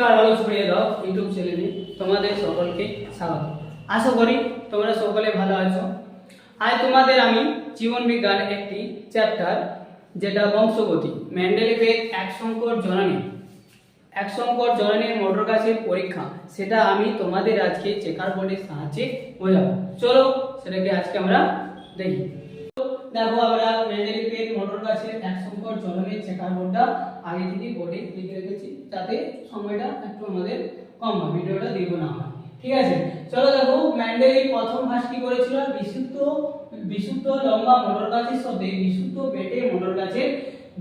শিক্ষার আলো ছড়িয়ে দাও ইউটিউব চ্যানেলে তোমাদের সকলকে স্বাগত। আশা করি তোমরা সকলে ভালো আছো। আজ তোমাদের আমি জীবন বিজ্ঞান একটি চ্যাপ্টার যেটা বংশগতি মেন্ডেলিভের এক সংকর জননীর মোটর গাছের পরীক্ষা, সেটা আমি তোমাদের আজকে চেকার বোর্ডের সাহায্যে বোঝাবো। চলো সেটাকে আজকে আমরা দেখি। দেখো আমরা মেন্ডেলিভের মোটর গাছের এক সংকর জননীর চেকার বোর্ডটা আগে থেকে বোর্ডে লিখে রেখেছি, যাতে সময়টা একটু আমাদের কম হয়, ভিডিওটা দীর্ঘ না হয়। ঠিক আছে, চলো দেখো মেন্ডেলিভ প্রথম ভাস কি করেছিল, বিশুদ্ধ লম্বা মোটর গাছের সাথে বিশুদ্ধ বেটে মোটর গাছের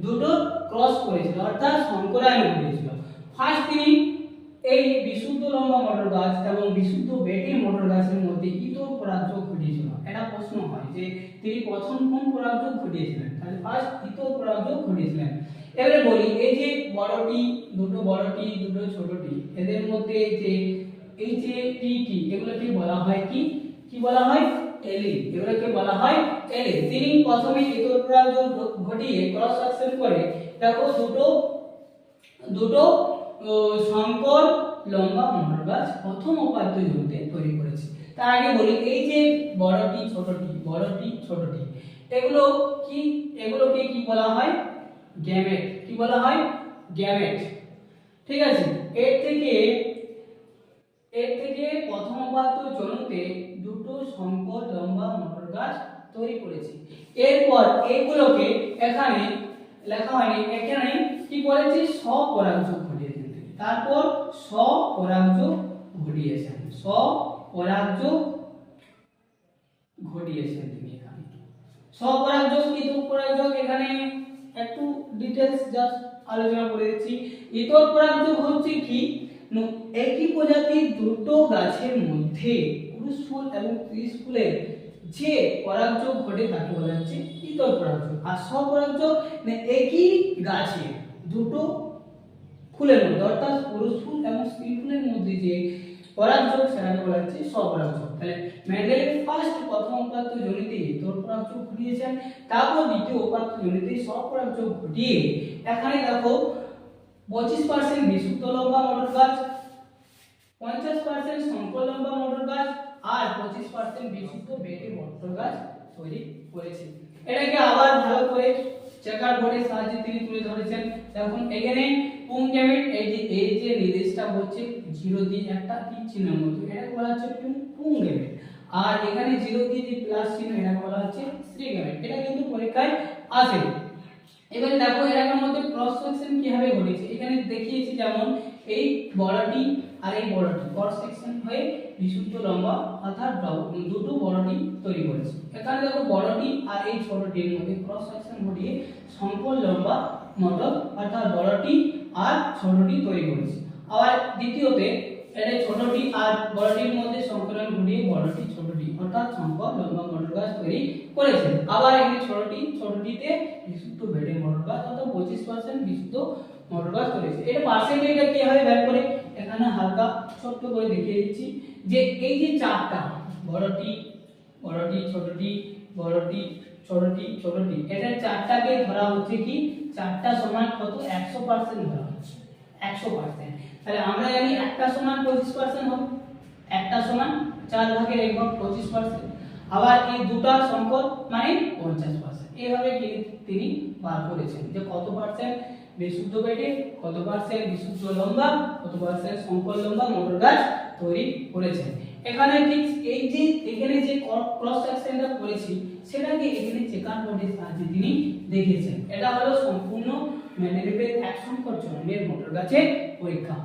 দুটো ক্রস করেছিল, অর্থাৎ সংকরায়ন করেছিল। ফার্স্ট তিনি এই বিশুদ্ধ লম্বা মোটর গাছ এবং বিশুদ্ধ বেটে মোটর গাছের মধ্যে ইতর পরাগযোগ ঘটিয়েছিল। এটা প্রশ্ন হয় যে তিনি প্রথম কোন পরাগযোগ ঘটিয়েছিলেন, তাহলে ফার্স্ট ইতর পরাগযোগ ঘটিয়েছিলেন। এবারে বলি এই যে দুটো বড়টি দুটো ছোটটি, এদের মধ্যে যে এই যে টি এগুলোকে বলা হয় কি বলা হয়, টেলিং। এগুলোকে বলা হয় টেলিং। তিনি প্রথমে ইতর পরাগযোগ ঘটিয়ে ক্রস সেকশন করে দেখো দুটো সংকর লম্বা মোটর গাছ প্রথম উপাত্ত জমিতে তৈরি করেছে। তার আগে বলি এই যে বড়টি ছোটটি এগুলোকে কি বলা হয়, গ্যামেট। কি বলা হয়, গ্যামেট। ঠিক আছে, এর থেকে প্রথম উপাত্ত জমিতে দুটো সংকর লম্বা মোটর গাছ তৈরি করেছে। এরপর এইগুলোকে এখানে লেখা হয়নি, এখানে কি করেছে, স্বপরাগযোগ ঘটিয়েছেন। তারপর স্বপরাগযোগ ঘটিয়েছেন তিনি এখানে স্বপরাগযোগ ইতর পরাগযোগ এখানে একটু ডিটেইলস জাস্ট আলোচনা করে দিচ্ছি। ইতর পরাগযোগ হচ্ছে কি, একই প্রজাতির দুটো গাছের মধ্যে পুরুষ ফুল এবং স্ত্রী ফুলের যে পরাগযোগ ঘটে তাকে বলা হচ্ছে ইতর পরাগযোগ। আর স্বপরাগযোগ একই গাছে দুটো ফুলের মধ্যে, অর্থাৎ পুরুষ ফুল এবং স্ত্রী ফুলের মধ্যে যে পরাগযোগ সেটাকে বলা হচ্ছে স্বপরাগযোগ। তাহলে মেন্ডেলিভ ফার্স্ট প্রথম উপাত্ত জনিতে ইতর পরাগযোগ ঘটিয়েছেন, তারপর দ্বিতীয় উপাত্ত জনিতে স্বপরাগযোগ ঘটিয়ে এখানে দেখো 25% বিশুদ্ধ লম্বা মোটর গাছ, 50% সংকর লম্বা মোটর গাছ আর 25% বিশুদ্ধ বেটে মোটর গাছ তৈরি করেছে। এটাকে আবার ভালো করে চেকার বোর্ডের সাহায্যে তিনি তুলে ধরেছেন। দেখুন এখানে পুং গ্যামেট, এই যে নির্দেশটা হচ্ছে 0 দিয়ে একটা তীর চিহ্নের মতো, এটা বলা হচ্ছে পুং গ্যামেট। আর এখানে 0 দিয়ে যে প্লাস চিহ্ন, এটা বলা হচ্ছে স্ত্রী গ্যামেট। এটা কিন্তু পরীক্ষায় আসে। এবারে দেখো এর মধ্যে ক্রস সেকশন কিভাবে ঘটেছে, এখানে দেখিয়েছি যেমন এই বড়টি আর এই বড়টি ক্রস সেকশন হয়ে বিশুদ্ধ লম্বা অর্থাৎ দুটো বড়টি তৈরি করেছে। এখানে দেখো বড়টি আর এই ছোটটির মধ্যে ক্রস সেকশন ঘটিয়ে সংকর লম্বা মোটর অর্থাৎ বড়টি আর ছোটটি তৈরি করেছে। আবার দ্বিতীয়তে এটা ছোটটি আর বড়টির মধ্যে সংকলন ঘটিয়ে বড়টি ছোটটি অর্থাৎ সংকর লম্বা মোটর গাছ তৈরি করেছে। আবার এখানে ছোটটিতে বিশুদ্ধ বেটে মোটর গাছ অর্থাৎ 25% বিশুদ্ধ মোটর গাছ করেছে। এটা পার্সেন্টেজটা কিভাবে বের করে এখানে হালকা ছোট্ট করে দেখিয়ে দিচ্ছি যে এই যে চারটা বড়টি ছোটটি এটা চারটাকে ধরা হচ্ছে কি, চারটা সমান কত, 100% ধরা হচ্ছে 100%। তাহলে আমরা জানি একটা সমান 25% হবে, একটা সমান 4 ভাগের 1 ভাগ 25%। আবার এই দুটা সংকর মানে 50%। এইভাবে তিনি বার করেছেন যে কত পার্সেন্ট বিশুদ্ধ বেটে, কত পার্সেন্ট বিশুদ্ধ লম্বা, কত পার্সেন্ট সংকর লম্বা মোটর গাছ তৈরি করেছেন। এখানে ঠিক এই যে এখানে যে ক্রস সেকশনটা করেছি সেটাকে এখানে চেকার বোর্ডের সাহায্যে তিনি দেখিয়েছেন। এটা হলো সম্পূর্ণ মেন্ডেলিভের এক সংকর জননীর মোটর গাছের পরীক্ষা।